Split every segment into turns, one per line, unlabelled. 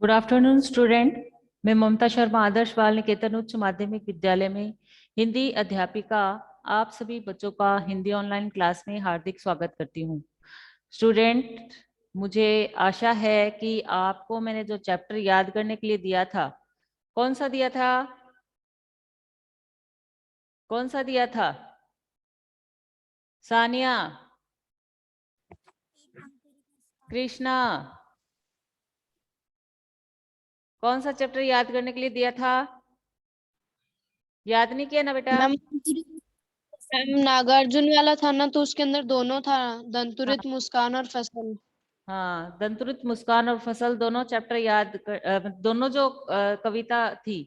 Good afternoon student. मैं ममता शर्मा आदर्श बाल निकेतन उच्च माध्यमिक विद्यालय में हिंदी अध्यापिका आप सभी बच्चों का हिंदी ऑनलाइन क्लास में हार्दिक स्वागत करती हूँ। स्टूडेंट, मुझे आशा है कि आपको मैंने जो चैप्टर याद करने के लिए दिया था, कौन सा दिया था? कौन सा दिया था? सानिया, कृष्णा, कौन सा चैप्टर याद करने के लिए दिया था? याद नहीं किया ना बेटा?
मैम नागार्जुन वाला था ना, तो उसके अंदर दोनों था,
हाँ
दंतुरित, मुस्कान और फसल।
हाँ, दंतुरित, मुस्कान और फसल दोनों चैप्टर दोनों जो कविता थी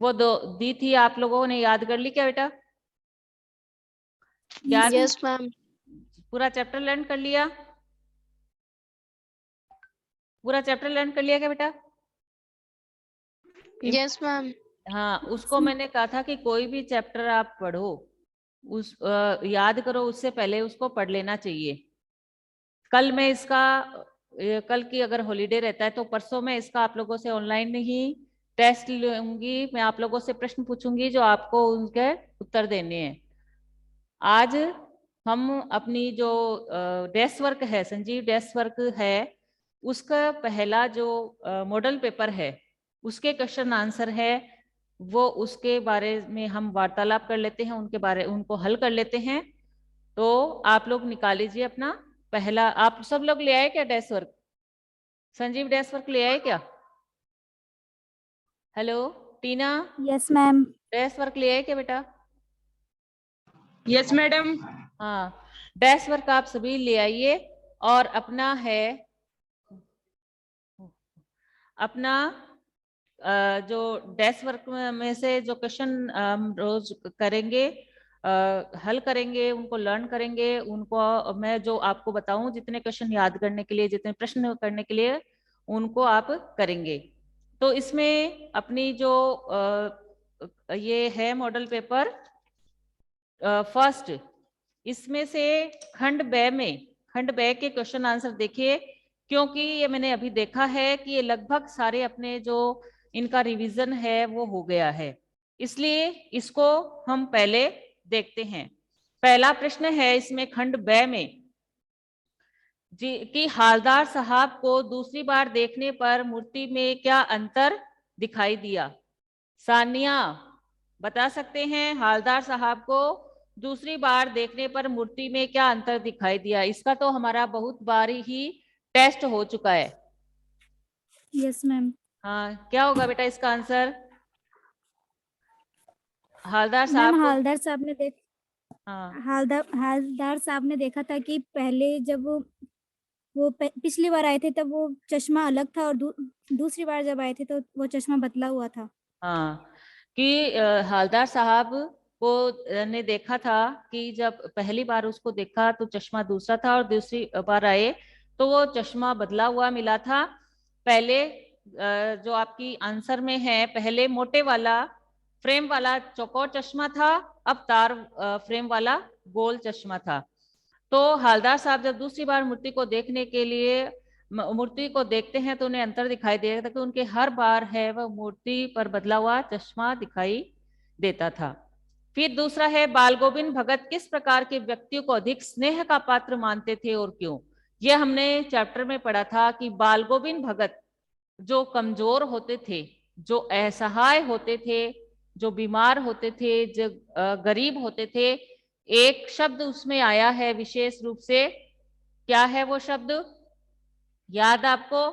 वो दो दी थी, आप लोगों ने याद कर ली क्या बेटा? याद?
Yes ma'am.
पूरा चैप्टर लर्न कर लिया? पूरा चैप्टर लर्न कर लिया क्या बेटा?
Yes ma'am.
हाँ, उसको मैंने कहा था कि कोई भी चैप्टर आप पढ़ो, याद करो उससे पहले उसको पढ़ लेना चाहिए। कल मैं इसका कल की अगर हॉलीडे रहता है तो परसों मैं इसका आप लोगों से ऑनलाइन ही टेस्ट लूंगी। मैं आप लोगों से प्रश्न पूछूंगी जो आपको उनके उत्तर देने हैं। आज हम अपनी जो डेस्क वर्क है, संजीव डेस्क वर्क है, उसका पहला जो मॉडल पेपर है उसके क्वेश्चन आंसर है, वो उसके बारे में हम वार्तालाप कर लेते हैं, उनको हल कर लेते हैं। तो आप लोग निकाल लीजिए अपना पहला। आप सब लोग ले आए क्या desk work? Sanjeev desk work ले आए क्या? हेलो टीना,
यस मैम।
डेस्क वर्क ले आए क्या बेटा?
Yes madam.
हाँ, डेस्क वर्क आप सभी ले आइए। और अपना जो डेस्क वर्क में से जो क्वेश्चन हम रोज करेंगे, हल करेंगे, उनको लर्न करेंगे, उनको मैं जो आपको बताऊं, जितने क्वेश्चन याद करने के लिए, जितने प्रश्न करने के लिए, उनको आप करेंगे। तो इसमें अपनी जो ये है मॉडल पेपर फर्स्ट, इसमें से खंड ब के क्वेश्चन आंसर देखिए, क्योंकि ये मैंने अभी देखा है कि ये लगभग सारे अपने जो इनका रिवीजन है वो हो गया है, इसलिए इसको हम पहले देखते हैं। पहला प्रश्न है इसमें खंड ब में जी कि हालदार साहब को दूसरी बार देखने पर मूर्ति में क्या अंतर दिखाई दिया? सानिया, बता सकते हैं हालदार साहब को दूसरी बार देखने पर मूर्ति में क्या अंतर दिखाई दिया? इसका तो हमारा बहुत बार ही टेस्ट हो चुका है।
Yes ma'am.
हाँ, क्या होगा बेटा इसका आंसर? हालदार
मैम
साहब को, हाँ
हालदार साहब ने देखा था कि पहले जब वो पिछली बार आए थे तब वो चश्मा अलग था, और दूसरी बार जब आए थे तो वो चश्मा बदला हुआ था।
हाँ, कि हालदार साहब को ने देखा था कि जब पहली बार उसको देखा तो चश्मा दूसरा था, और दूसरी बार आए तो वो चश्मा बदला हुआ मिला था। पहले जो आपकी आंसर में है, पहले मोटे वाला फ्रेम वाला चौकोर चश्मा था, अब तार फ्रेम वाला गोल चश्मा था। तो हालदार साहब जब दूसरी बार मूर्ति को देखने के लिए मूर्ति को देखते हैं तो उन्हें अंतर दिखाई देता था कि उनके हर बार है वह मूर्ति पर बदला हुआ चश्मा दिखाई देता था। फिर दूसरा है, बाल गोविंद भगत किस प्रकार के व्यक्तियों को अधिक स्नेह का पात्र मानते थे और क्यों? यह हमने चैप्टर में पढ़ा था कि बाल गोविंद भगत जो कमजोर होते थे, जो असहाय होते थे, जो बीमार होते थे, जो गरीब होते थे, एक शब्द उसमें आया है विशेष रूप से। क्या है वो शब्द? याद आपको?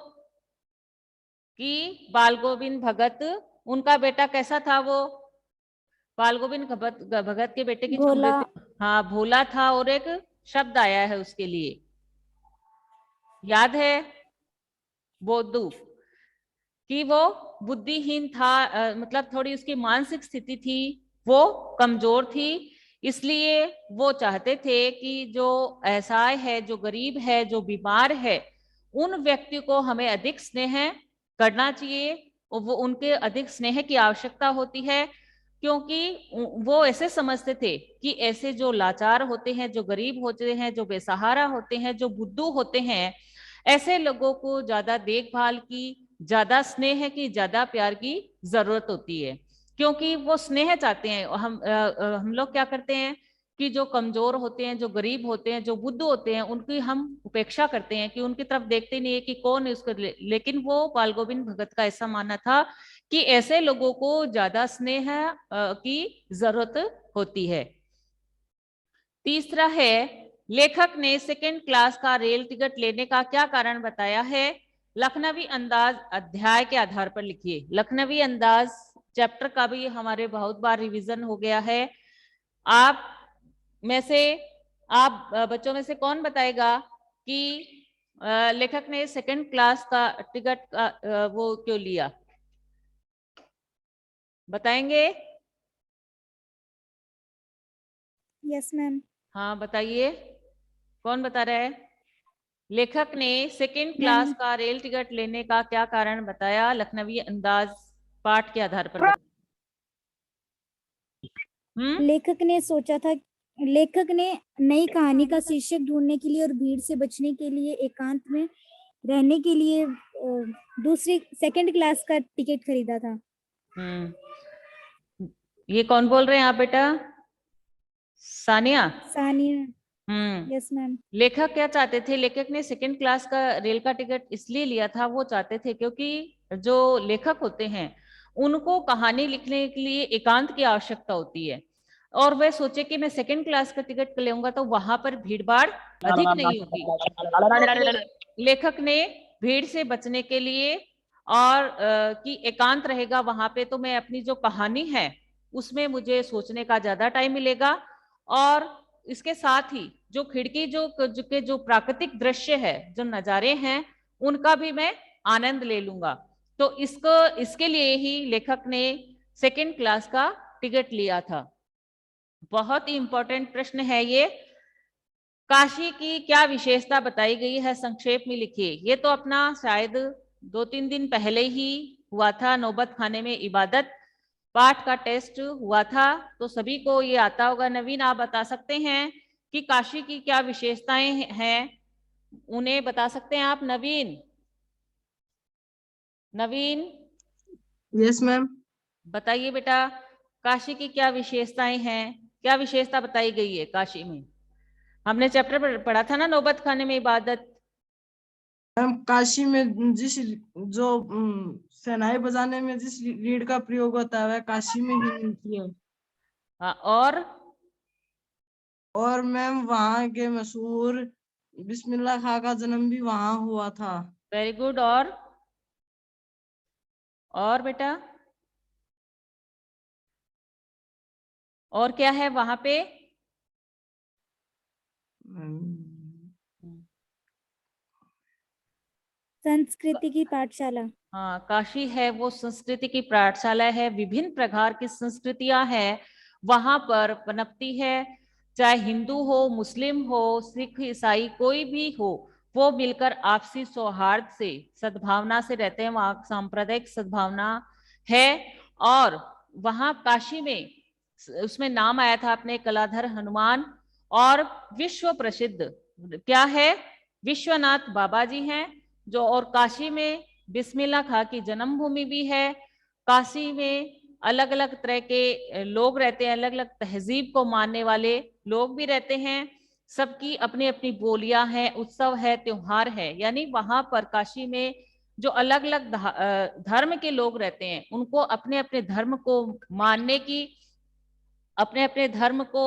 कि बाल गोविंद भगत, उनका बेटा कैसा था वो? बाल गोविंद भगत के बेटे की जो
भोला।
मृत्यु, हाँ भोला था, और एक शब्द आया है उसके लिए, याद है? बोधू। कि वो बुद्धिहीन था, मतलब थोड़ी उसकी मानसिक स्थिति थी, वो कमजोर थी, इसलिए वो चाहते थे कि जो असहाय है, जो गरीब है, जो बीमार है, उन व्यक्ति को हमें अधिक स्नेह करना चाहिए, और वो उनके अधिक स्नेह की आवश्यकता होती है, क्योंकि वो ऐसे समझते थे कि ऐसे जो लाचार होते हैं, जो गरीब होते हैं, जो बेसहारा होते हैं, जो बुद्धू होते हैं, ऐसे लोगों को ज्यादा देखभाल की ज्यादा स्नेह की ज्यादा प्यार की जरूरत होती है, क्योंकि वो स्नेह चाहते हैं। हम लोग क्या करते हैं कि जो कमजोर होते हैं, जो गरीब होते हैं, जो बुद्ध होते हैं, उनकी हम उपेक्षा करते हैं कि उनकी तरफ देखते नहीं है कि कौन है उसको लेकिन वो बाल गोविंद भगत का ऐसा मानना था कि ऐसे लोगों को ज्यादा स्नेह की जरूरत होती है। तीसरा है, लेखक ने सेकंड क्लास का रेल टिकट लेने का क्या कारण बताया है? लखनवी अंदाज अध्याय के आधार पर लिखिए। लखनवी अंदाज चैप्टर का भी हमारे बहुत बार रिवीजन हो गया है। आप में से आप बच्चों में से कौन बताएगा कि लेखक ने सेकंड क्लास का टिकट का वो क्यों लिया? बताएंगे?
Yes ma'am.
हाँ बताइए, कौन बता रहा है? लेखक ने सेकंड क्लास
मैम
का रेल टिकट लेने का क्या कारण बताया? लखनवी अंदाज पाठ के आधार पर
लेखक ने नई कहानी का शीर्षक ढूंढने के लिए और भीड़ से बचने के लिए एकांत में रहने के लिए दूसरी सेकंड क्लास का टिकट खरीदा था।
ये कौन बोल रहे हैं आप बेटा? सानिया?
सानिया। Yes ma'am.
लेखक क्या चाहते थे? लेखक ने सेकंड क्लास का रेल का टिकट इसलिए लिया था, वो चाहते थे क्योंकि जो लेखक होते हैं उनको कहानी लिखने के लिए एकांत की आवश्यकता होती है, और वह सोचे कि मैं सेकंड क्लास का टिकट लूंगा तो वहां पर भीड़ भाड़ अधिक नहीं होगी। तो लेखक ने भीड़ से बचने के लिए और कि एकांत रहेगा वहां पे, तो मैं अपनी जो कहानी है उसमें मुझे सोचने का ज्यादा टाइम मिलेगा, और इसके साथ ही जो खिड़की जो प्राकृतिक दृश्य है, जो नजारे हैं, उनका भी मैं आनंद ले लूंगा। तो इसके लिए ही लेखक ने सेकंड क्लास का टिकट लिया था। बहुत ही इंपॉर्टेंट प्रश्न है ये। काशी की क्या विशेषता बताई गई है? संक्षेप में लिखिए। ये तो अपना शायद 2-3 दिन पहले ही हुआ था, नौबत खाने में इबादत पाठ का टेस्ट हुआ था, तो सभी को ये आता होगा। नवीन, आप बता सकते हैं कि काशी की क्या विशेषताएं हैं? उन्हें बता सकते हैं आप? नवीन? नवीन
यस मैम।
बताइए बेटा, काशी की क्या विशेषताएं हैं? क्या विशेषता बताई गई है काशी में? हमने चैप्टर पढ़ा था ना, नौबत खाने में इबादत।
मैम काशी में जिस जो शहनाई बजाने में जिस रीड का प्रयोग होता है वह काशी में ही मिलती है।
हाँ,
और मैम वहाँ के मशहूर बिस्मिल्लाह खां का जन्म भी वहाँ हुआ था।
Very good. और बेटा, और क्या है वहां पे?
संस्कृति की पाठशाला।
हाँ, काशी है वो संस्कृति की पाठशाला है। विभिन्न प्रकार की संस्कृतियां हैं वहां पर पनपती है, चाहे हिंदू हो, मुस्लिम हो, सिख, ईसाई, कोई भी हो, वो मिलकर आपसी सौहार्द से, सद्भावना से रहते हैं। वहां सांप्रदायिक सद्भावना है। और वहां काशी में उसमें नाम आया था अपने कलाधर हनुमान, और विश्व प्रसिद्ध क्या है? विश्वनाथ बाबा जी हैं जो। और काशी में बिस्मिल्लाह खां की जन्मभूमि भी है। काशी में अलग अलग तरह के लोग रहते हैं, अलग अलग तहजीब को मानने वाले लोग भी रहते हैं। सबकी अपनी अपनी बोलियां हैं, उत्सव है, त्योहार है। यानी वहां पर काशी में जो अलग अलग धर्म के लोग रहते हैं, उनको अपने अपने धर्म को मानने की, अपने अपने धर्म को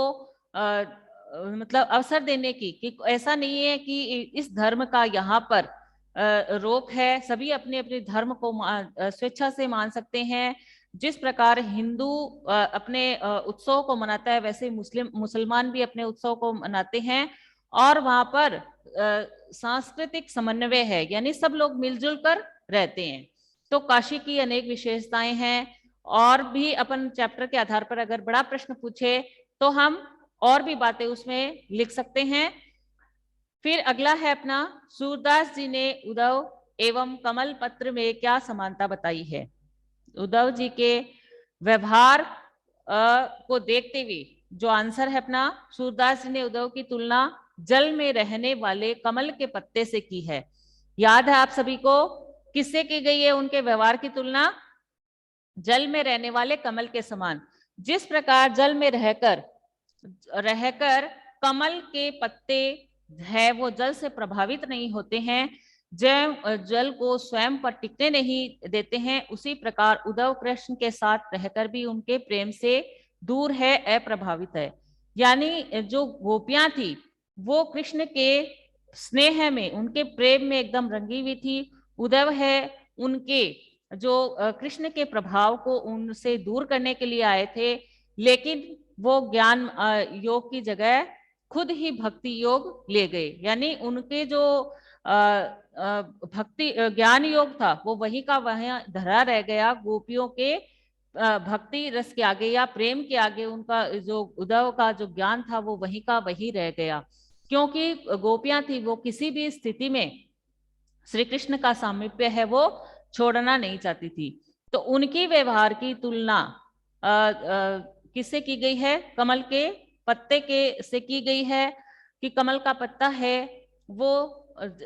मतलब अवसर देने की, कि ऐसा नहीं है कि इस धर्म का यहाँ पर रोक है। सभी अपने अपने धर्म को स्वेच्छा से मान सकते हैं। जिस प्रकार हिंदू अपने उत्सव को मनाता है, वैसे मुसलमान भी अपने उत्सव को मनाते हैं। और वहां पर सांस्कृतिक समन्वय है, यानी सब लोग मिलजुल कर रहते हैं। तो काशी की अनेक विशेषताएं हैं। और भी अपन चैप्टर के आधार पर अगर बड़ा प्रश्न पूछे तो हम और भी बातें उसमें लिख सकते हैं। फिर अगला है अपना, सूरदास जी ने उद्धव एवं कमल पत्र में क्या समानता बताई है? उद्धव जी के व्यवहार को देखते हुए जो आंसर है अपना, सूरदास जी ने उद्धव की तुलना जल में रहने वाले कमल के पत्ते से की है। याद है आप सभी को? किससे की गई है उनके व्यवहार की तुलना? जल में रहने वाले कमल के समान। जिस प्रकार जल में रहकर कमल के पत्ते है वो जल से प्रभावित नहीं होते हैं, जल को स्वयं पर टिकने नहीं देते हैं, उसी प्रकार उद्धव कृष्ण के साथ रहकर भी उनके प्रेम से दूर है, अप्रभावित है। यानी जो गोपियां थी वो कृष्ण के स्नेह में, उनके प्रेम में एकदम रंगी हुई थी। उद्धव है उनके जो कृष्ण के प्रभाव को उनसे दूर करने के लिए आए थे, लेकिन वो ज्ञान योग की जगह खुद ही भक्ति योग ले गए। यानी उनके जो भक्ति ज्ञान योग था वो वही का वही धरा रह गया, गोपियों के भक्ति रस के आगे या प्रेम के आगे उनका जो उद्धव का जो ज्ञान था वो वही का वही रह गया, क्योंकि गोपियां थी वो किसी भी स्थिति में श्री कृष्ण का सामीप्य है वो छोड़ना नहीं चाहती थी। तो उनकी व्यवहार की तुलना किससे की गई है? कमल के पत्ते के से की गई है कि कमल का पत्ता है वो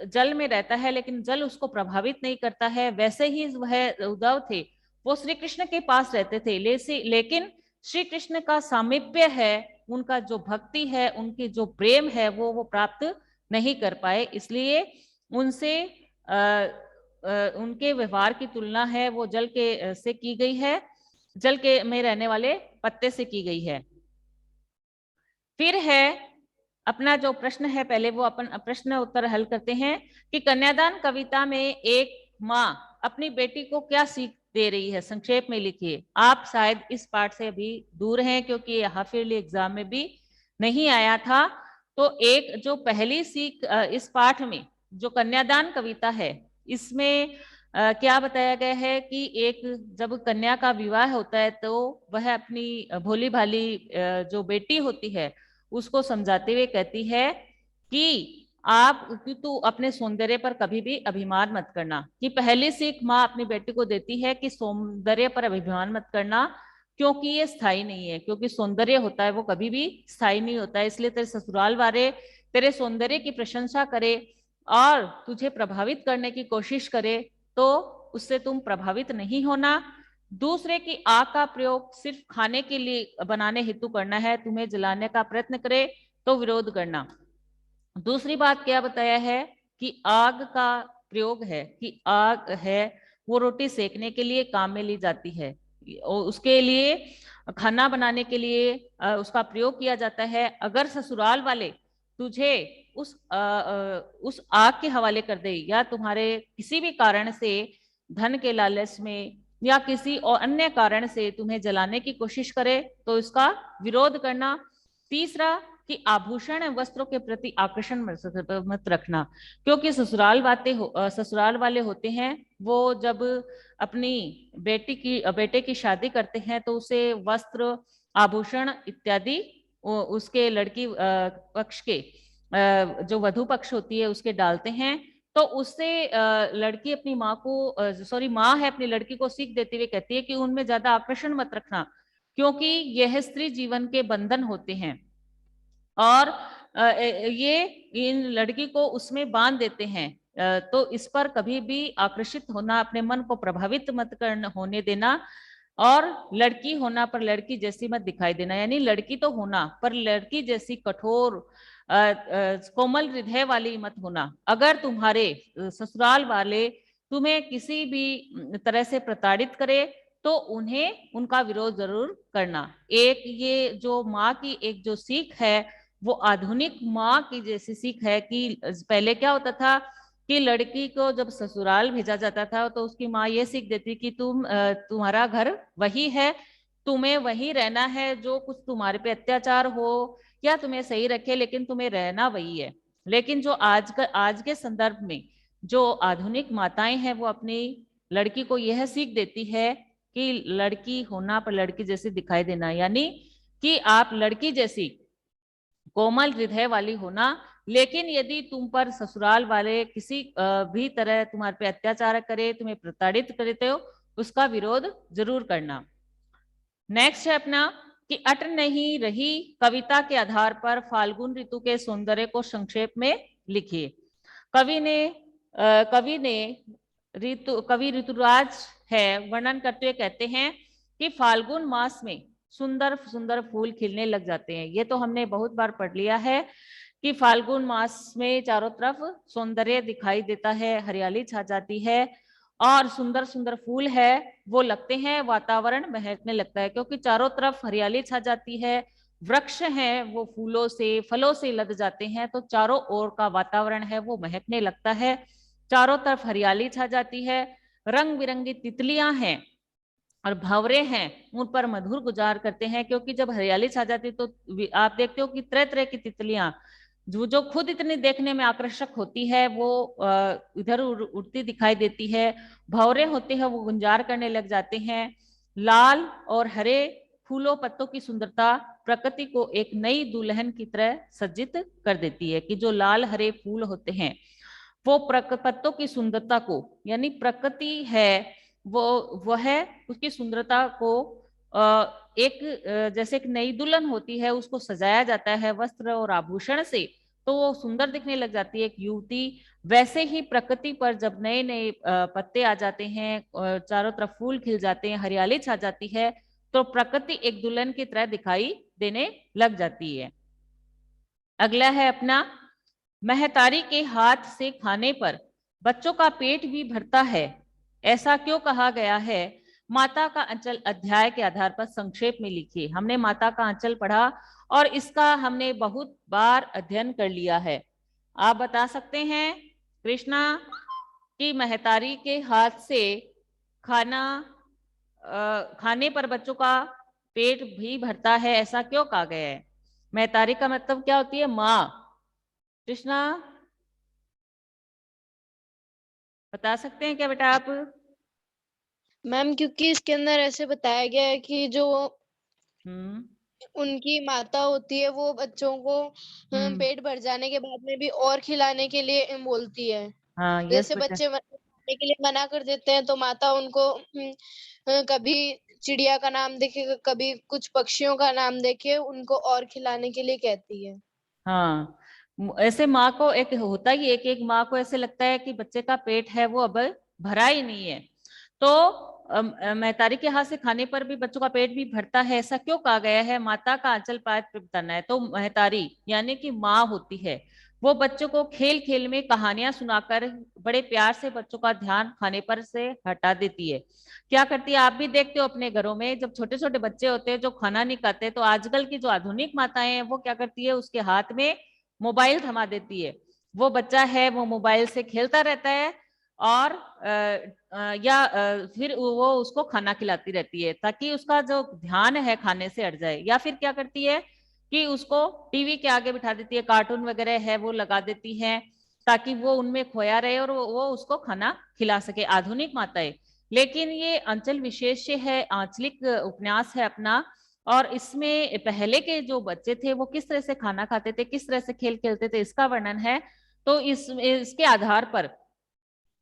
जल में रहता है लेकिन जल उसको प्रभावित नहीं करता है। वैसे ही वह उद्धव थे वो श्री कृष्ण के पास रहते थे, लेकिन श्री कृष्ण का सामीप्य है, उनका जो भक्ति है, उनकी जो प्रेम है वो प्राप्त नहीं कर पाए। इसलिए उनसे उनके व्यवहार की तुलना है वो जल के से की गई है, जल के में रहने वाले पत्ते से की गई है। फिर है अपना जो प्रश्न है, पहले वो अपन प्रश्न उत्तर हल करते हैं कि कन्यादान कविता में एक माँ अपनी बेटी को क्या सीख दे रही है, संक्षेप में लिखिए। आप शायद इस पाठ से अभी दूर हैं क्योंकि हाफ ईयरली एग्जाम में भी नहीं आया था। तो एक जो पहली सीख इस पाठ में जो कन्यादान कविता है इसमें क्या बताया गया है कि एक जब कन्या का विवाह होता है तो वह अपनी भोली भाली जो बेटी होती है उसको समझाते हुए कहती है कि तू अपने सौंदर्य पर कभी भी अभिमान मत करना। कि पहली सीख माँ अपनी बेटी को देती है कि सौंदर्य पर अभिमान मत करना, क्योंकि ये स्थायी नहीं है, क्योंकि सौंदर्य होता है वो कभी भी स्थायी नहीं होता है। इसलिए तेरे ससुराल वाले तेरे सौंदर्य की प्रशंसा करे और तुझे प्रभावित करने की कोशिश करे तो उससे तुम प्रभावित नहीं होना। दूसरे की आग का प्रयोग सिर्फ खाने के लिए बनाने हेतु करना है, तुम्हें जलाने का प्रयत्न करे तो विरोध करना। दूसरी बात क्या बताया है कि आग का प्रयोग है कि आग है वो रोटी सेकने के लिए काम में ली जाती है, उसके लिए खाना बनाने के लिए उसका प्रयोग किया जाता है। अगर ससुराल वाले तुझे उस आग के हवाले कर दे या तुम्हारे किसी भी कारण से धन के लालच में या किसी और अन्य कारण से तुम्हें जलाने की कोशिश करे तो इसका विरोध करना। तीसरा कि आभूषण वस्त्रों के प्रति आकर्षण मत रखना, क्योंकि ससुराल वाले होते हैं वो जब अपनी बेटे की शादी करते हैं तो उसे वस्त्र आभूषण इत्यादि उसके लड़की पक्ष के जो वधु पक्ष होती है उसके डालते हैं। तो उससे लड़की अपनी माँ को माँ है अपनी लड़की को सीख देते हुए कहती है कि उनमें ज्यादा आकर्षण मत रखना, क्योंकि यह स्त्री जीवन के बंधन होते हैं और ये इन लड़की को उसमें बांध देते हैं। तो इस पर कभी भी आकर्षित होना, अपने मन को प्रभावित मत करना होने देना, और लड़की होना पर लड़की जैसी मत दिखाई देना। यानी लड़की तो होना पर लड़की जैसी कठोर कोमल हृदय वाली मत होना। अगर तुम्हारे ससुराल वाले तुम्हें किसी भी तरह से प्रताड़ित करे तो उन्हें उनका विरोध जरूर करना। एक ये जो माँ की एक जो सीख है वो आधुनिक माँ की जैसी सीख है कि पहले क्या होता था कि लड़की को जब ससुराल भेजा जाता था तो उसकी माँ ये सीख देती कि तुम्हारा घर वही है, तुम्हें वही रहना है, जो कुछ तुम्हारे पे अत्याचार हो या तुम्हें सही रखे लेकिन तुम्हें रहना वही है। लेकिन जो आज के संदर्भ में जो आधुनिक माताएं हैं वो अपनी लड़की को यह सीख देती है कि लड़की होना पर लड़की जैसी दिखाई देना, यानी कि आप लड़की जैसी कोमल हृदय वाली होना। लेकिन यदि तुम पर ससुराल वाले किसी भी तरह तुम्हारे पे अत्याचार करे, तुम्हें प्रताड़ित करते हो, उसका विरोध जरूर करना। नेक्स्ट है अपना कि अट नहीं रही कविता के आधार पर फाल्गुन ऋतु के सौंदर्य को संक्षेप में लिखिए। कवि ने कवि ऋतुराज है, वर्णन करते हुए कहते हैं कि फाल्गुन मास में सुंदर सुंदर फूल खिलने लग जाते हैं। ये तो हमने बहुत बार पढ़ लिया है कि फाल्गुन मास में चारों तरफ सौंदर्य दिखाई देता है, हरियाली छा जाती है और सुंदर सुंदर फूल है वो लगते हैं, वातावरण महकने लगता है क्योंकि चारों तरफ हरियाली छा जाती है, वृक्ष हैं वो फूलों से फलों से लद जाते हैं, तो चारों ओर का वातावरण है वो महकने लगता है, चारों तरफ हरियाली छा जाती है, रंग बिरंगी तितलियां हैं और भंवरे हैं उन पर मधुर गुजार करते हैं, क्योंकि जब हरियाली छा जाती तो आप देखते हो कि तरह तरह की तितलियां जो खुद इतनी देखने में आकर्षक होती है वो इधर उड़ती दिखाई देती है, भंवरे होते हैं वो गुंजार करने लग जाते हैं। लाल और हरे फूलों पत्तों की सुंदरता प्रकृति को एक नई दुल्हन की तरह सज्जित कर देती है, कि जो लाल हरे फूल होते हैं वो पत्तों की सुंदरता को, यानी प्रकृति है वो है उसकी सुंदरता को एक जैसे एक नई दुल्हन होती है उसको सजाया जाता है वस्त्र और आभूषण से, तो वो सुंदर दिखने लग जाती है एक युवती। वैसे ही प्रकृति पर जब नए नए पत्ते आ जाते हैं, चारों तरफ फूल खिल जाते हैं, हरियाली छा जाती है, तो प्रकृति एक दुल्हन की तरह दिखाई देने लग जाती है। अगला है अपना, महतारी के हाथ से खाने पर बच्चों का पेट भी भरता है, ऐसा क्यों कहा गया है? माता का अंचल अध्याय के आधार पर संक्षेप में लिखिए। हमने माता का अंचल पढ़ा और इसका हमने बहुत बार अध्ययन कर लिया है। आप बता सकते हैं कृष्णा की महतारी के हाथ से खाने पर बच्चों का पेट भी भरता है, ऐसा क्यों कहा गया है? महतारी का मतलब क्या होती है? माँ। कृष्णा बता सकते हैं क्या बेटा आप?
मैम क्योंकि इसके अंदर ऐसे बताया गया है कि जो
हम्म
उनकी माता होती है वो बच्चों को पेट भर जाने के बाद में भी और खिलाने के लिए बोलती है।
हाँ यस
जैसे
बेटा।
बच्चे खाने के लिए मना कर देते हैं तो माता उनको कभी चिड़िया का नाम देके कभी कुछ पक्षियों का नाम देके उनको और खिलाने के लिए कहती है।
हाँ ऐसे माँ को एक होता ही है कि एक माँ को ऐसे लगता है कि बच्चे का पेट है वो अब भरा ही नहीं है, तो महतारी के हाथ से खाने पर भी बच्चों का पेट भी भरता है, ऐसा क्यों कहा गया है? माता का आंचल पात पे बताना है। तो महतारी यानी कि माँ होती है, वो बच्चों को खेल खेल में कहानियां सुनाकर बड़े प्यार से बच्चों का ध्यान खाने पर से हटा देती है। क्या करती है? आप भी देखते हो अपने घरों में जब छोटे छोटे बच्चे होते हैं जो खाना नहीं खाते, तो आजकल की जो आधुनिक माताएं हैं वो क्या करती है, उसके हाथ में मोबाइल थमा देती है, वो बच्चा है वो मोबाइल से खेलता रहता है और फिर वो उसको खाना खिलाती रहती है ताकि उसका जो ध्यान है खाने से हट जाए, या फिर क्या करती है कि उसको टीवी के आगे बिठा देती है, कार्टून वगैरह है वो लगा देती है ताकि वो उनमें खोया रहे और वो उसको खाना खिला सके, आधुनिक माताएं। लेकिन ये अंचल विशेष है, आंचलिक उपन्यास है अपना, और इसमें पहले के जो बच्चे थे वो किस तरह से खाना खाते थे, किस तरह से खेल खेलते थे, इसका वर्णन है। तो इसके आधार पर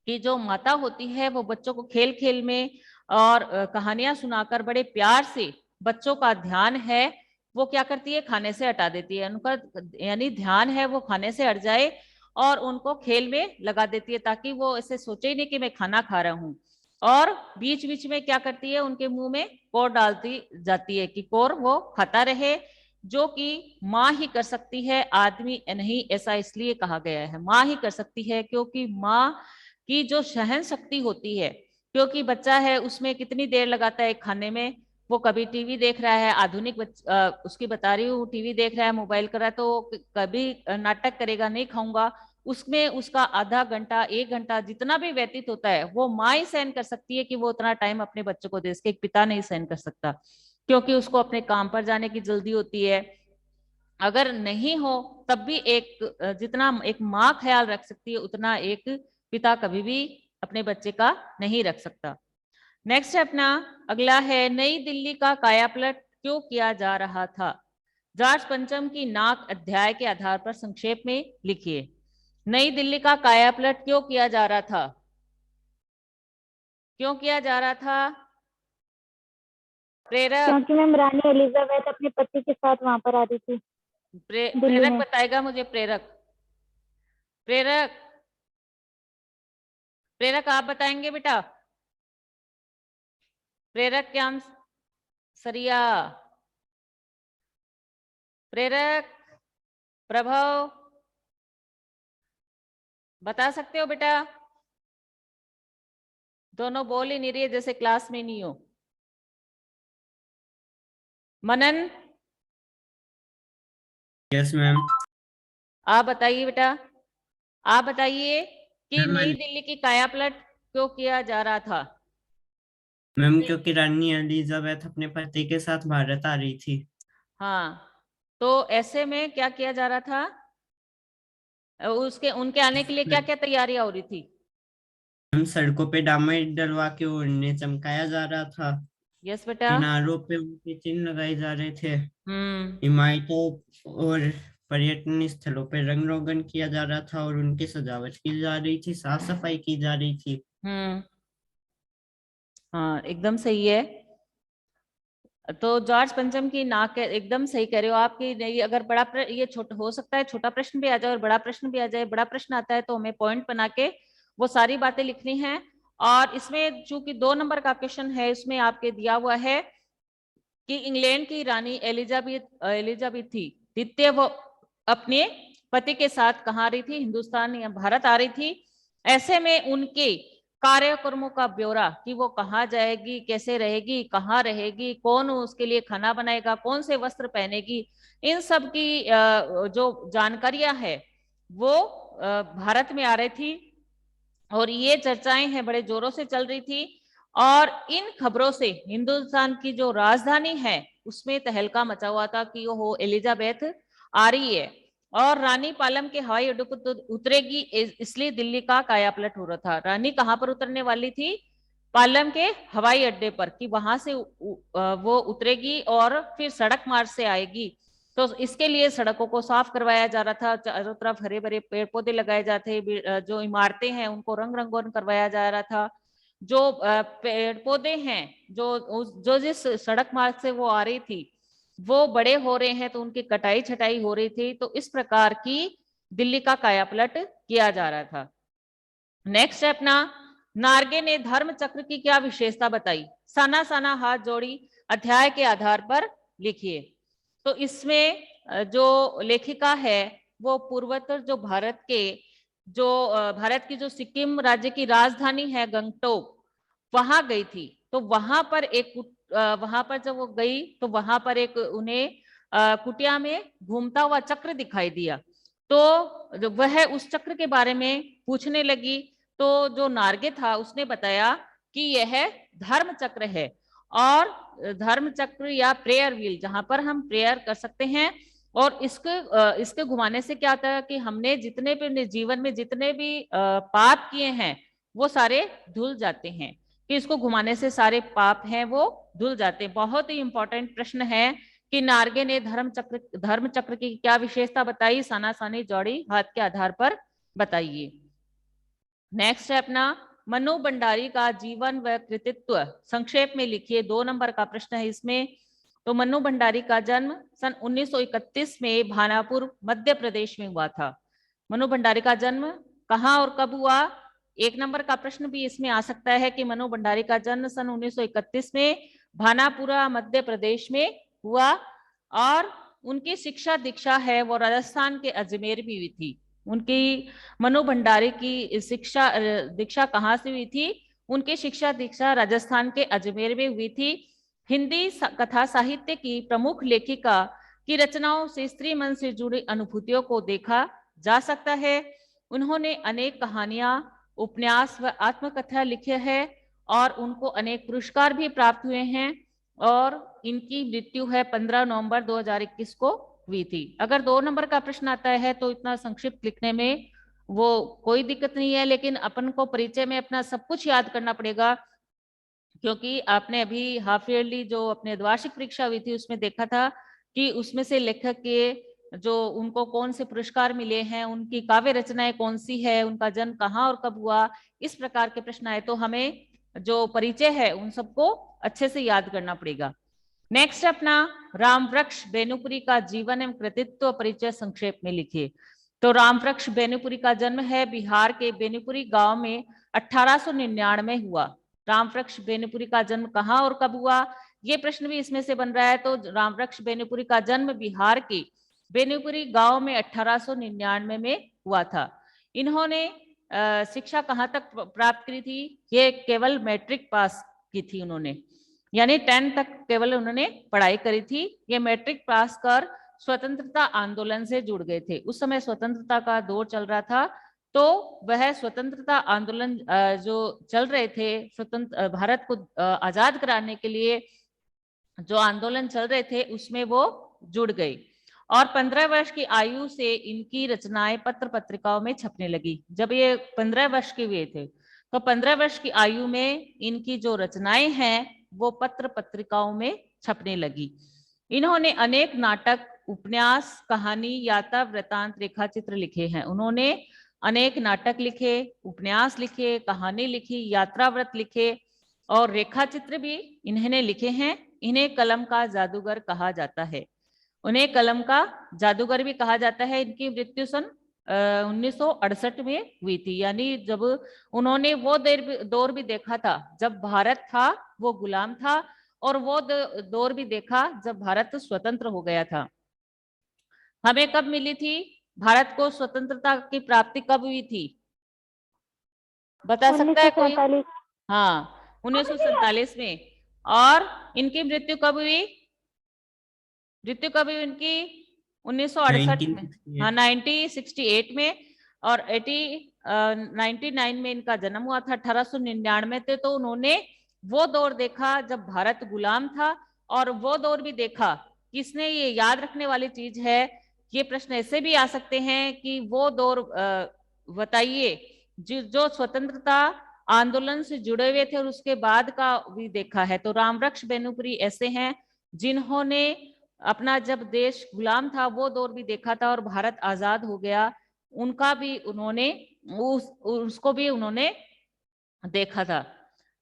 कि जो माता होती है वो बच्चों को खेल खेल में और कहानियां सुनाकर बड़े प्यार से बच्चों का ध्यान है वो क्या करती है, खाने से हटा देती है, उनका यानी ध्यान है वो खाने से हट जाए और उनको खेल में लगा देती है ताकि वो ऐसे सोचे ही नहीं कि मैं खाना खा रहा हूँ। और बीच बीच में क्या करती है, उनके मुंह में कोर डालती जाती है कि कोर वो खाता रहे, जो कि माँ ही कर सकती है, आदमी नहीं। ऐसा इसलिए कहा गया है माँ ही कर सकती है क्योंकि माँ की जो सहन शक्ति होती है, क्योंकि बच्चा है उसमें कितनी देर लगाता है खाने में, वो कभी टीवी देख रहा है, आधुनिक उसकी बता रही हूँ, टीवी देख रहा है, मोबाइल कर रहा है, तो कभी नाटक करेगा नहीं खाऊंगा, उसमें उसका आधा घंटा 1 घंटा जितना भी व्यतीत होता है वो माँ ही सहन कर सकती है कि वो उतना टाइम अपने बच्चों को दे सके, एक पिता नहीं सहन कर सकता क्योंकि उसको अपने काम पर जाने की जल्दी होती है। अगर नहीं हो तब भी एक जितना एक माँ ख्याल रख सकती है उतना एक पिता कभी भी अपने बच्चे का नहीं रख सकता। नेक्स्ट है अपना, अगला है, नई दिल्ली का कायापलट क्यों किया जा रहा था? जॉर्ज पंचम की नाक अध्याय के आधार पर संक्षेप में लिखिए। नई दिल्ली का कायापलट क्यों किया जा रहा था? क्यों किया जा रहा था? प्रेरक
क्योंकि मैम रानी एलिजाबेथ अपने पति के साथ वहां पर आ रही थी दिल्ली
प्रेरक
में।
बताएगा मुझे, प्रेरक प्रेरक प्रेरक आप बताएंगे बेटा? प्रेरक क्या? सरिया। प्रेरक प्रभाव बता सकते हो बेटा? दोनों बोल ही नहीं रही है, जैसे क्लास में नहीं हो। मनन?
Yes ma'am.
आप बताइए बेटा, आप बताइए कि
मैम
नई दिल्ली की काया पलट क्यों किया जा रहा था?
मैम क्योंकि रानी एलिजाबेथ अपने पति के साथ भारत आ रही थी।
हाँ, तो ऐसे में क्या किया जा रहा था? उसके उनके आने के लिए क्या क्या तैयारियां हो रही थी?
हम सड़कों पे डामर डलवा के उन्हें चमकाया जा रहा था।
यस बेटा।
किनारों पे उनके चिन्ह लगाए जा रहे थे।
हम्म।
इमारतों और पर्यटन स्थलों पे रंग रोगन किया जा रहा था और उनकी सजावट की जा रही थी, साफ सफाई की जा रही थी।
हाँ एकदम सही है। तो जॉर्ज पंचम की नाक एकदम सही कह रहे हो आपकी। नहीं, अगर ये छोटा हो सकता है, छोटा प्रश्न भी आ जाए और बड़ा प्रश्न भी आ जाए। बड़ा प्रश्न आता है तो हमें पॉइंट बना के वो सारी बातें लिखनी है। और इसमें चूंकि 2 नंबर का क्वेश्चन है, इसमें आपके दिया हुआ है कि इंग्लैंड की रानी एलिजाबेथ थी द्वितीय, वो अपने पति के साथ कहाँ आ रही थी? हिंदुस्तान या भारत आ रही थी। ऐसे में उनके कार्यक्रमों का ब्यौरा कि वो कहाँ जाएगी, कैसे रहेगी, कहाँ रहेगी, कौन उसके लिए खाना बनाएगा, कौन से वस्त्र पहनेगी, इन सब की जो जानकारियां है वो भारत में आ रही थी। और ये चर्चाएं हैं बड़े जोरों से चल रही थी। और इन खबरों से हिंदुस्तान की जो राजधानी है उसमें तहलका मचा हुआ था कि वो एलिजाबेथ आ रही है और रानी पालम के हवाई अड्डे पर उतरेगी, इसलिए दिल्ली का कायापलट हो रहा था। रानी कहां पर उतरने वाली थी? पालम के हवाई अड्डे पर, कि वहां से वो उतरेगी और फिर सड़क मार्ग से आएगी। तो इसके लिए सड़कों को साफ करवाया जा रहा था, चारों तरफ हरे भरे पेड़ पौधे लगाए जाते, जो इमारतें हैं उनको रंग रंगोन करवाया जा रहा था। जो पेड़ पौधे हैं जो जिस सड़क मार्ग से वो आ रही थी वो बड़े हो रहे हैं, तो उनकी कटाई छटाई हो रही थी। तो इस प्रकार की दिल्ली का कायापलट किया जा रहा था। नेक्स्ट है अपना, नार्गे ने धर्म चक्र की क्या विशेषता बताई? साना साना हाथ जोड़ी अध्याय के आधार पर लिखिए। तो इसमें जो लेखिका है वो पूर्वोत्तर जो भारत की जो सिक्किम राज्य की राजधानी है गंगटोक, वहां गई थी। तो वहां पर जब वो गई तो वहां पर एक उन्हें कुटिया में घूमता हुआ चक्र दिखाई दिया। तो वह उस चक्र के बारे में पूछने लगी। तो जो नार्गे था उसने बताया कि यह धर्म चक्र है, और धर्म चक्र या प्रेयर व्हील, जहां पर हम प्रेयर कर सकते हैं। और इसके घुमाने से क्या होता है कि हमने जितने भी जीवन में जितने भी पाप किए हैं वो सारे धुल जाते हैं, कि इसको घुमाने से सारे पाप हैं वो धुल जाते हैं। बहुत ही इंपॉर्टेंट प्रश्न है कि नार्गे ने धर्म चक्र की क्या विशेषता बताई? साना सानी जोड़ी हाथ के आधार पर बताइए। नेक्स्ट है अपना, मनु भंडारी का जीवन व कृतित्व संक्षेप में लिखिए। 2 नंबर का प्रश्न है इसमें। तो मनु भंडारी का जन्म सन 1931 में भानापुर मध्य प्रदेश में हुआ था। मनु भंडारी का जन्म कहाँ और कब हुआ? 1 नंबर का प्रश्न भी इसमें आ सकता है कि मनु भंडारी का जन्म सन 1931 में भानापुरा मध्य प्रदेश में हुआ। और उनकी शिक्षा दीक्षा है वो राजस्थान के अजमेर में हुई थी। उनकी मनु भंडारी की शिक्षा दीक्षा कहाँ से हुई थी? उनकी शिक्षा दीक्षा राजस्थान के अजमेर में हुई थी। हिंदी कथा साहित्य की प्रमुख लेखिका की रचनाओं से स्त्री मन से जुड़ी अनुभूतियों को देखा जा सकता है। उन्होंने अनेक कहानियां, उपन्यास व आत्मकथा लिखे हैं और उनको अनेक पुरस्कार भी प्राप्त हुए हैं। और इनकी मृत्यु है 15 नवंबर 2021 को हुई थी। अगर 2 नंबर का प्रश्न आता है तो इतना संक्षिप्त लिखने में वो कोई दिक्कत नहीं है, लेकिन अपन को परिचय में अपना सब कुछ याद करना पड़ेगा, क्योंकि आपने अभी हाफ ईयरली जो अपने वार्षिक परीक्षा हुई थी उसमें देखा था कि उसमें से लेखक के जो उनको कौन से पुरस्कार मिले हैं, उनकी काव्य रचनाएं कौन सी है, उनका जन्म कहाँ और कब हुआ, इस प्रकार के प्रश्न आए तो हमें जो परिचय है उन सबको अच्छे से याद करना पड़ेगा। नेक्स्ट अपना, रामवृक्ष बेनुपुरी का जीवन एवं कृतित्व परिचय संक्षेप में लिखिए। तो रामवृक्ष बेनुपुरी का जन्म है बिहार के बेनुपुरी गांव में 1899 हुआ। रामवृक्ष बेनीपुरी का जन्म कहाँ और कब हुआ, ये प्रश्न भी इसमें से बन रहा है। तो रामवृक्ष बेनीपुरी का जन्म बिहार के बेनीपुरी गांव में 1899 में हुआ था। इन्होंने शिक्षा कहाँ तक प्राप्त की थी, ये केवल मैट्रिक पास की थी उन्होंने, यानी 10 तक केवल उन्होंने पढ़ाई करी थी। ये मैट्रिक पास कर स्वतंत्रता आंदोलन से जुड़ गए थे। उस समय स्वतंत्रता का दौर चल रहा था, तो वह स्वतंत्रता आंदोलन जो चल रहे थे, स्वतंत्र भारत को आजाद कराने के लिए जो आंदोलन चल रहे थे, उसमें वो जुड़ गई। और 15 वर्ष की आयु से इनकी रचनाएं पत्र पत्रिकाओं में छपने लगी। जब ये 15 वर्ष के हुए थे, तो 15 वर्ष की आयु में इनकी जो रचनाएं हैं वो पत्र पत्रिकाओं में छपने लगी। इन्होंने अनेक नाटक, उपन्यास, कहानी, यात्रा, वृत्तांत, रेखा चित्र लिखे हैं। उन्होंने अनेक नाटक लिखे, उपन्यास लिखे, कहानी लिखी, यात्रा वृत्त लिखे और रेखा चित्र भी इन्होंने लिखे हैं। इन्हें कलम का जादूगर कहा जाता है। उन्हें कलम का जादूगर भी कहा जाता है। इनकी मृत्यु सन 1968 में हुई थी, यानी जब उन्होंने वो दौर भी देखा था जब भारत था वो गुलाम था, और वो दौर भी देखा जब भारत स्वतंत्र हो गया था। हमें कब मिली थी, भारत को स्वतंत्रता की प्राप्ति कब हुई थी, बता सकता है कोई? हाँ, 1947 में। और इनकी मृत्यु कब हुई, मृत्यु कब हुई इनकी? 1968 में। हाँ, 1968 में। और 1999 में इनका जन्म हुआ था। 1899 थे। तो उन्होंने वो दौर देखा जब भारत गुलाम था, और वो दौर भी देखा। किसने, ये याद रखने वाली चीज है। ये प्रश्न ऐसे भी आ सकते हैं कि वो दौर बताइए जो स्वतंत्रता आंदोलन से जुड़े हुए थे और उसके बाद का भी देखा है। तो रामवृक्ष बेनीपुरी ऐसे हैं जिन्होंने अपना जब देश गुलाम था वो दौर भी देखा था, और भारत आजाद हो गया उनका भी उन्होंने उसको भी उन्होंने देखा था।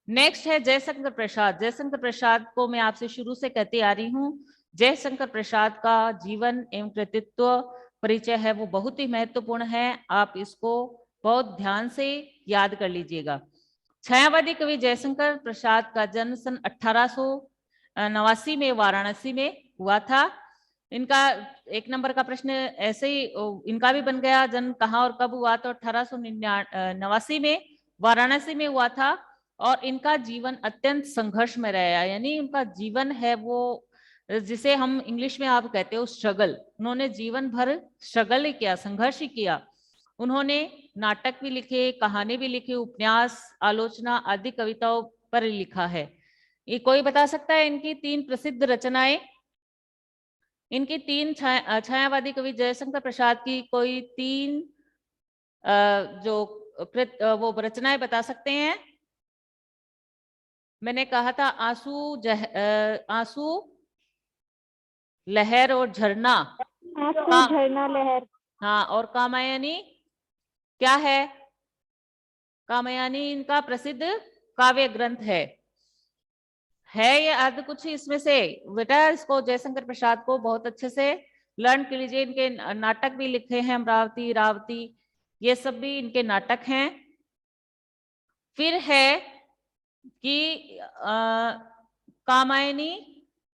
नेक्स्ट है जयशंकर प्रसाद। जयशंकर प्रसाद को मैं आपसे शुरू से कहती आ रही हूँ, जयशंकर प्रसाद का जीवन एवं कृतित्व परिचय है वो बहुत ही महत्वपूर्ण है। आप इसको बहुत ध्यान से याद कर लीजिएगा। छायावादी कवि जयशंकर प्रसाद का जन्म सन 1889 में वाराणसी में हुआ था। इनका 1 नंबर का प्रश्न ऐसे ही इनका भी बन गया, जन्म कहाँ और कब हुआ, तो 1889 में वाराणसी में हुआ था। और इनका जीवन अत्यंत संघर्ष में रहा, यानी उनका जीवन है वो जिसे हम इंग्लिश में आप कहते हो स्ट्रगल। उन्होंने जीवन भर स्ट्रगल ही किया, संघर्ष ही किया। उन्होंने नाटक भी लिखे, कहानी भी लिखी, उपन्यास, आलोचना आदि कविताओं पर लिखा है। ये कोई बता सकता है इनकी 3 प्रसिद्ध रचनाएं? इनकी 3 छायावादी कवि जयशंकर प्रसाद की कोई 3 जो वो रचनाएं बता सकते हैं? मैंने कहा था आंसू, लहर और झरना।
झरना, लहर।
हाँ, और कामायनी क्या है? कामायनी इनका प्रसिद्ध काव्य ग्रंथ है ये याद कुछ इसमें से? बेटा इसको जयशंकर प्रसाद को बहुत अच्छे से लर्न कर लीजिए। इनके नाटक भी लिखे हैं, अमरावती, रावती, ये सब भी इनके नाटक हैं। फिर है कि कामायनी,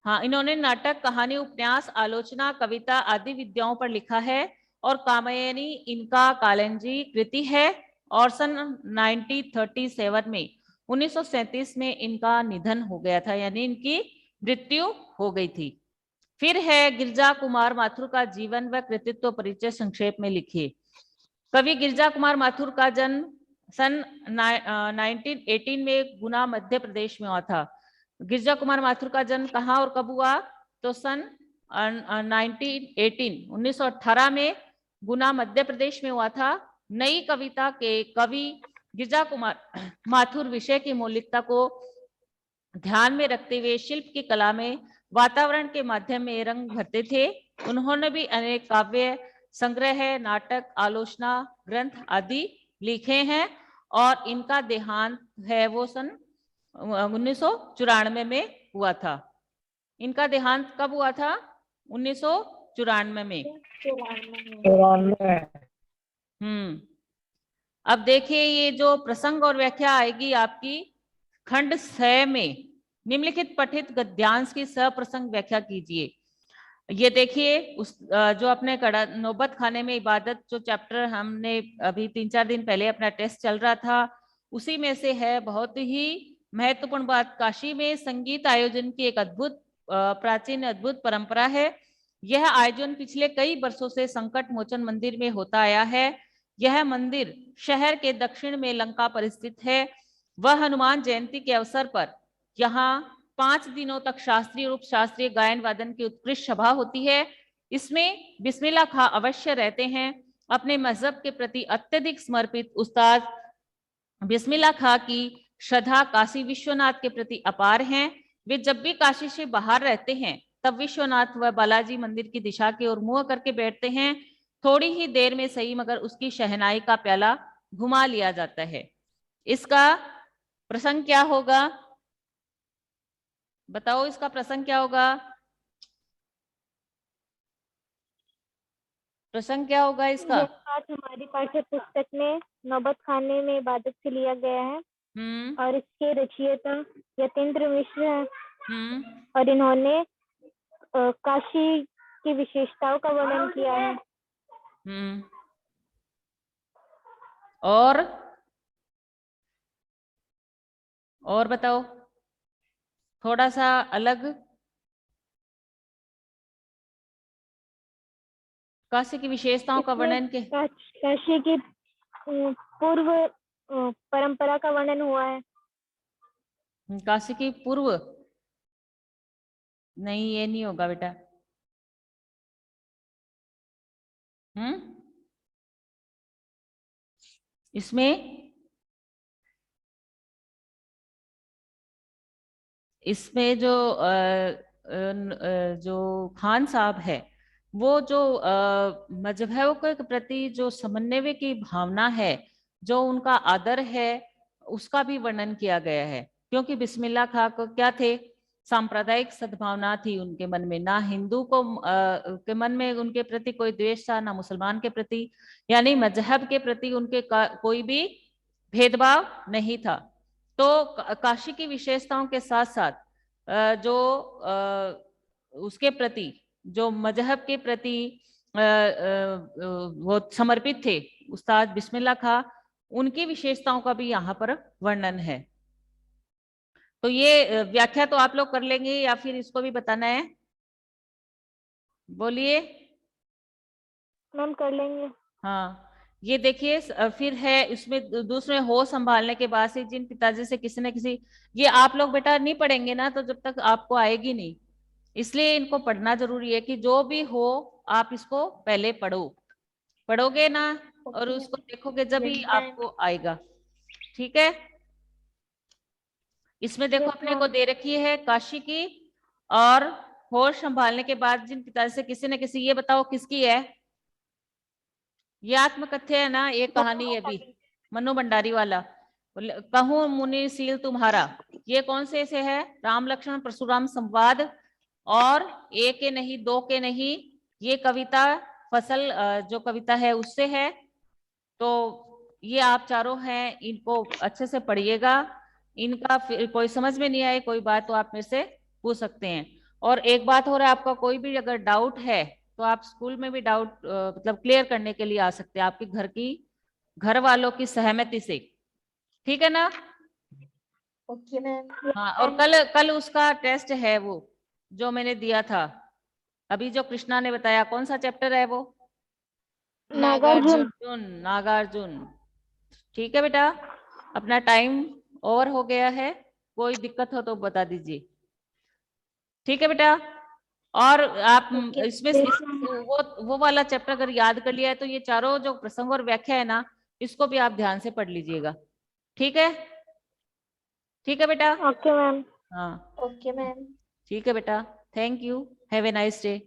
हाँ, इन्होंने नाटक, कहानी, उपन्यास, आलोचना, कविता आदि विद्याओं पर लिखा है। और कामायनी इनका कालंजी कृति है। और सन 1937 में 1937 में इनका निधन हो गया था, यानी इनकी मृत्यु हो गई थी। फिर है गिरिजा कुमार माथुर का जीवन व कृतित्व परिचय संक्षेप में लिखिए। कवि गिरिजा कुमार माथुर का जन्म सन 1918 में गुना मध्य प्रदेश में हुआ था। गिरिजा कुमार माथुर का जन्म कहाँ और कब हुआ, तो सन 1918 में गुना मध्य प्रदेश में हुआ था। नई कविता के कवि गिरिजा कुमार माथुर विषय की मौलिकता को ध्यान में रखते हुए शिल्प की कला में वातावरण के माध्यम में रंग भरते थे। उन्होंने भी अनेक काव्य संग्रह, नाटक, आलोचना ग्रंथ आदि लिखे हैं। और इनका देहांत है वो सन 1994 में हुआ था। इनका देहांत कब हुआ था? 1994 में। अब देखिए ये जो प्रसंग और व्याख्या आएगी आपकी खंड 6 में, निम्नलिखित पठित गद्यांश की सप्रसंग व्याख्या कीजिए। ये देखिए उस जो अपने कड़ा नौबत खाने में इबादत जो चैप्टर हमने अभी 3-4 दिन पहले अपना टेस्ट चल रहा था उसी में से है। बहुत ही महत्वपूर्ण बात, काशी में संगीत आयोजन की एक अद्भुत प्राचीन अद्भुत परंपरा है। यह आयोजन पिछले कई वर्षों से संकट मोचन मंदिर में होता आया है। यह मंदिर शहर के दक्षिण में लंका पर स्थित है। वह हनुमान जयंती के अवसर पर यहाँ 5 दिनों तक शास्त्रीय रूप शास्त्रीय गायन वादन की उत्कृष्ट सभा होती है। इसमें बिस्मिल्लाह खां अवश्य रहते हैं। अपने मजहब के प्रति अत्यधिक समर्पित उस्ताद बिस्मिल्लाह खां की श्रद्धा काशी विश्वनाथ के प्रति अपार हैं। वे जब भी काशी से बाहर रहते हैं तब विश्वनाथ व बालाजी मंदिर की दिशा की ओर मुंह करके बैठते हैं। थोड़ी ही देर में सही मगर उसकी शहनाई का प्याला घुमा लिया जाता है। इसका प्रसंग क्या होगा बताओ, इसका प्रसंग क्या होगा? प्रसंग क्या होगा इसका?
यह पाठ हमारी पाठ्य पुस्तक में नौबत खाने में इबादत से लिया गया है और इसके रचयिता यतीन्द्र मिश्र हैं और इन्होंने काशी की विशेषताओं का वर्णन किया है।
और बताओ थोड़ा सा अलग। काशी की विशेषताओं का वर्णन के
काशी की पूर्व परंपरा का वर्णन हुआ है।
काशी की पूर्व नहीं, ये नहीं होगा बेटा। इसमें जो खान साहब है वो जो मजहब के प्रति जो समन्वय की भावना है, जो उनका आदर है, उसका भी वर्णन किया गया है। क्योंकि बिस्मिल्लाह खां को क्या थे, सांप्रदायिक सद्भावना थी उनके मन में। ना हिंदू को के मन में उनके प्रति कोई द्वेष था, ना मुसलमान के प्रति, यानी मजहब के प्रति उनके कोई भी भेदभाव नहीं था। तो काशी की विशेषताओं के साथ साथ जो उसके प्रति जो मजहब के प्रति वो समर्पित थे उस्ताद बिस्मिल्लाह खां, उनकी विशेषताओं का भी यहाँ पर वर्णन है। तो ये व्याख्या तो आप लोग कर लेंगे या फिर इसको भी बताना है? बोलिए।
मैम कर लेंगे।
हाँ, ये देखिए फिर है इसमें दूसरे होश संभालने के बाद से जिन पिताजी से किसी न किसी, ये आप लोग बेटा नहीं पढ़ेंगे ना तो जब तक आपको आएगी नहीं, इसलिए इनको पढ़ना जरूरी है कि जो भी हो आप इसको पहले पढ़ोगे ना और उसको देखोगे जब ही आपको आएगा। ठीक है, इसमें देखो अपने को दे रखी है काशी की और होश संभालने के बाद जिन पिताजी से किसी न किसी, ये बताओ किसकी है? ये आत्मकथ्य है ना, ये कहानी है भी मनु भंडारी वाला, कहूं मुनि सील तुम्हारा। ये कौन से है? राम लक्ष्मण परशुराम संवाद और एक के नहीं दो के नहीं, ये कविता फसल जो कविता है उससे है। तो ये आप चारों हैं, इनको अच्छे से पढ़िएगा। इनका फिर कोई समझ में नहीं आए कोई बात तो आप मेरे से पूछ सकते हैं। और एक बात हो रहा है, आपका कोई भी अगर डाउट है तो आप स्कूल में भी डाउट मतलब क्लियर करने के लिए आ सकते हैं, आपके घर वालों की सहमति से। ठीक है ना?
Okay ma'am.
हाँ, और कल उसका टेस्ट है वो जो मैंने दिया था अभी, जो कृष्णा ने बताया। कौन सा चैप्टर है वो? नागार्जुन। ठीक है बेटा, अपना टाइम ओवर हो गया है, कोई दिक्कत हो तो बता दीजिए। ठीक है बेटा, और आप इसमें वो वाला चैप्टर अगर याद कर लिया है तो ये चारों जो प्रसंग और व्याख्या है ना, इसको भी आप ध्यान से पढ़ लीजिएगा। ठीक है? ठीक है बेटा?
Okay ma'am.
हाँ
ओके मैम।
ठीक है बेटा, thank you, have a nice day.